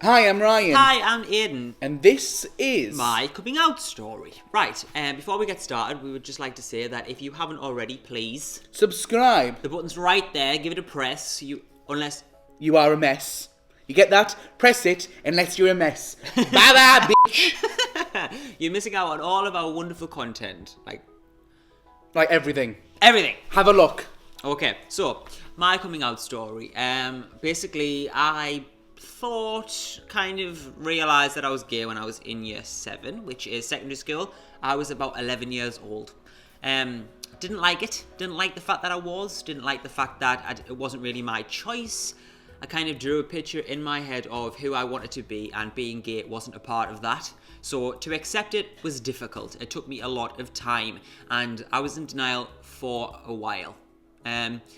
Hi, I'm Ryan. Hi, I'm Aiden. And this is... my coming out story. Right, before we get started, we would just like to say that if you haven't already, please... subscribe. The button's right there, give it a press, unless... You are a mess. You get that? Press it unless you're a mess. Bye-bye, bitch. You're missing out on all of our wonderful content. Like everything. Everything. Have a look. Okay, so, my coming out story. Basically, I realised that I was gay when I was in year 7, which is secondary school. I was about 11 years old. Didn't like it. Didn't like the fact that I was. Didn't like the fact that it wasn't really my choice. I kind of drew a picture in my head of who I wanted to be, and being gay wasn't a part of that. So to accept it was difficult. It took me a lot of time, and I was in denial for a while.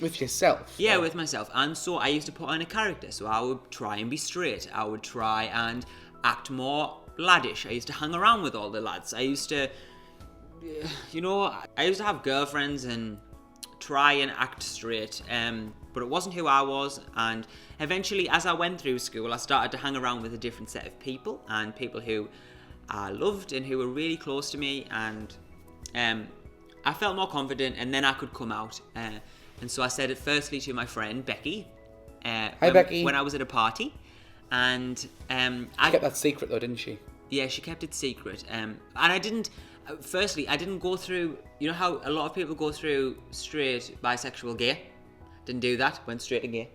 With yourself? Yeah, with myself. And so I used to put on a character. So I would try and be straight. I would try and act more laddish. I used to hang around with all the lads. I used to, I used to have girlfriends and try and act straight. But it wasn't who I was. And eventually, as I went through school, I started to hang around with a different set of people. And people who I loved and who were really close to me. And I felt more confident, and then I could come out. And so I said it firstly to my friend, Becky. Hi, Becky. When I was at a party. And She kept that secret though, didn't she? Yeah, she kept it secret. And I didn't go through, you know how a lot of people go through straight, bisexual, gay? Didn't do that, went straight to gay.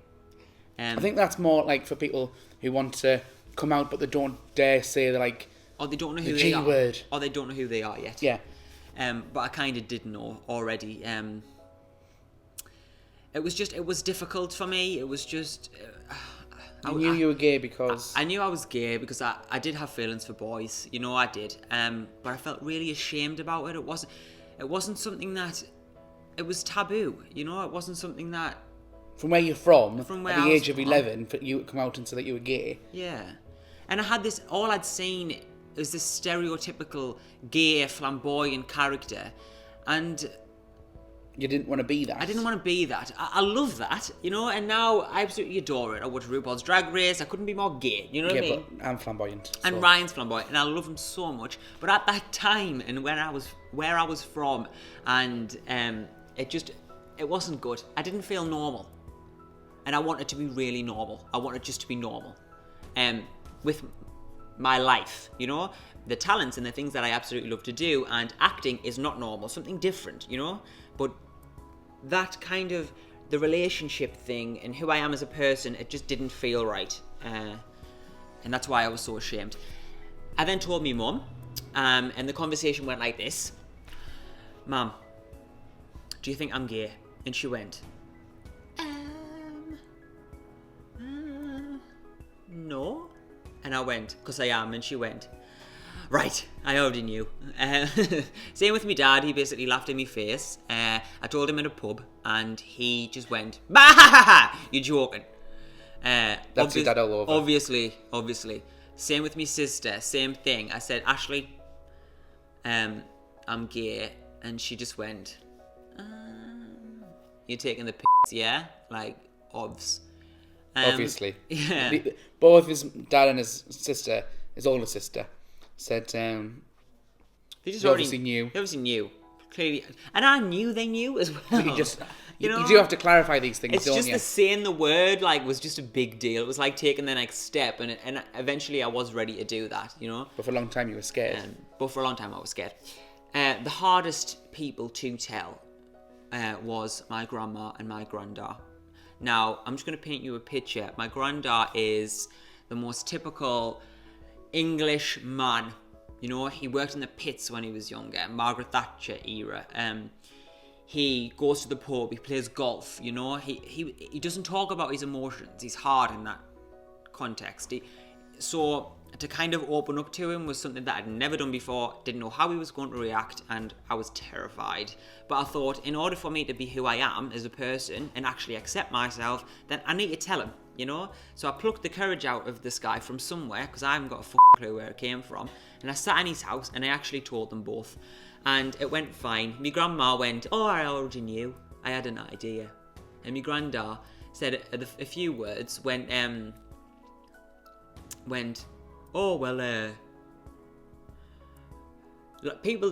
I think that's more like for people who want to come out but they don't dare say they're like... Or they don't know who the they G are. word. Or they don't know who they are yet. Yeah. But I kind of did know already. It was difficult for me. It was just... You knew you were gay because... I knew I was gay because I did have feelings for boys. You know, I did. But I felt really ashamed about it. It wasn't something that... It was taboo, you know? It wasn't something that... From where you're from at the age of 11, you would come out and say that you were gay. Yeah. And I had this... All I'd seen was this stereotypical gay, flamboyant character. And... You didn't want to be that. I didn't want to be that. I love that, you know, and now I absolutely adore it. I watch RuPaul's Drag Race. I couldn't be more gay, you know what I mean? But I'm flamboyant. And Ryan's flamboyant, and I love him so much. But at that time, and where I was from, and it wasn't good. I didn't feel normal. And I wanted to be really normal. I wanted just to be normal. With my life, you know? The talents and the things that I absolutely love to do, and acting is not normal, something different, you know? But that kind of, the relationship thing and who I am as a person, it just didn't feel right. And that's why I was so ashamed. I then told me mum, and the conversation went like this. Mum, do you think I'm gay? And she went, no. And I went, 'cause I am. And she went, right, I already knew. Same with me dad, he basically laughed in my face. I told him in a pub, and he just went, bah, you're joking. That's your dad all over. Obviously. Same with me sister, same thing. I said, Ashley, I'm gay, and she just went, you're taking the piss, yeah? Like, obvs. Obviously. Yeah. Both his dad and his sister, his older sister, said they obviously knew. They obviously knew. Clearly. And I knew they knew as well. You do have to clarify these things, it's don't just you? the saying the word was just a big deal. It was like taking the next step, and eventually I was ready to do that, you know? But for a long time you were scared. But for a long time I was scared. The hardest people to tell was my grandma and my granddad. Now, I'm just going to paint you a picture. My granddad is the most typical English man. You know, he worked in the pits when he was younger, Margaret Thatcher era. He goes to the pub, he plays golf, you know. He doesn't talk about his emotions. He's hard in that context. So to kind of open up to him was something that I'd never done before, didn't know how he was going to react, and I was terrified. But I thought, in order for me to be who I am as a person and actually accept myself, then I need to tell him, you know? So I plucked the courage out of this guy from somewhere, because I haven't got a clue where it came from, and I sat in his house and I actually told them both. And it went fine. My grandma went, oh, I already knew. I had an idea. And my granddad said a few words when went, oh, well, the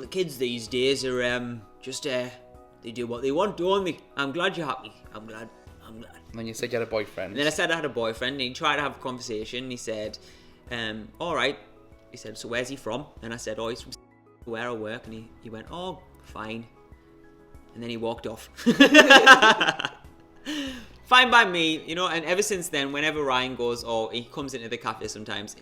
kids these days are just, they do what they want, don't they? I'm glad you're happy. I'm glad. And then you said you had a boyfriend. And then I said I had a boyfriend, and he tried to have a conversation, and he said, all right. He said, so where's he from? And I said, oh, he's from where I work. And he went, oh, fine. And then he walked off. Fine by me, you know, and ever since then, whenever Ryan goes, or he comes into the cafe sometimes,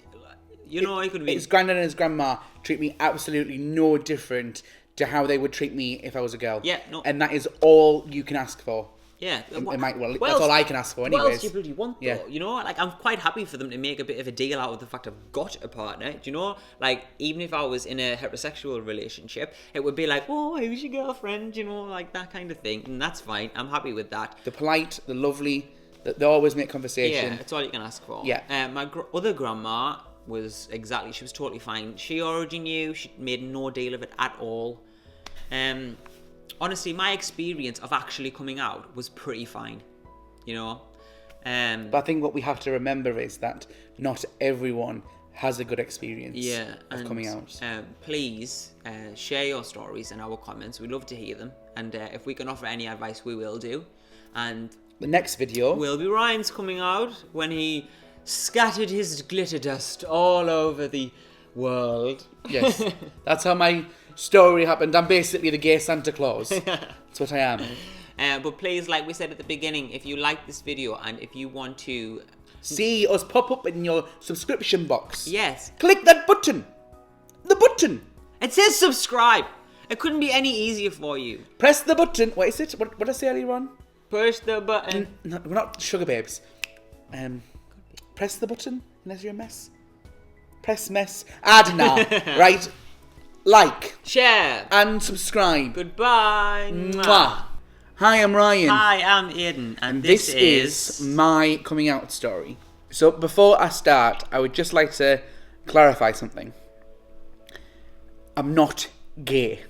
you know, he could be... His granddad and his grandma treat me absolutely no different to how they would treat me if I was a girl. Yeah, no. And that is all you can ask for. Yeah. That's all I can ask for anyways. What else do you bloody want, though? Yeah. You know, like, I'm quite happy for them to make a bit of a deal out of the fact I've got a partner. Do you know? Like, even if I was in a heterosexual relationship, it would be like, oh, who's your girlfriend? You know, like that kind of thing. And that's fine. I'm happy with that. The polite, the lovely, they always make conversation. Yeah, that's all you can ask for. Yeah. My other grandma was she was totally fine. She already knew. She made no deal of it at all. Honestly, my experience of actually coming out was pretty fine, you know. But I think what we have to remember is that not everyone has a good experience of coming out. Please share your stories in our comments. We'd love to hear them. And if we can offer any advice, we will do. And the next video will be Ryan's coming out when he scattered his glitter dust all over the world. Yes, that's how my story happened. I'm basically the gay Santa Claus. That's what I am. But please, like we said at the beginning, if you like this video and if you want to see us pop up in your subscription box, yes, click that button. The button. It says subscribe. It couldn't be any easier for you. Press the button. What is it? What did I say earlier on? Push the button. No, we're not sugar babes. Press the button unless you're a mess. Press mess. Add now. Right. Like. Share. And subscribe. Goodbye. Mwah. Hi, I'm Ryan. Hi, I'm Aiden. And this is my coming out story. So before I start, I would just like to clarify something. I'm not gay.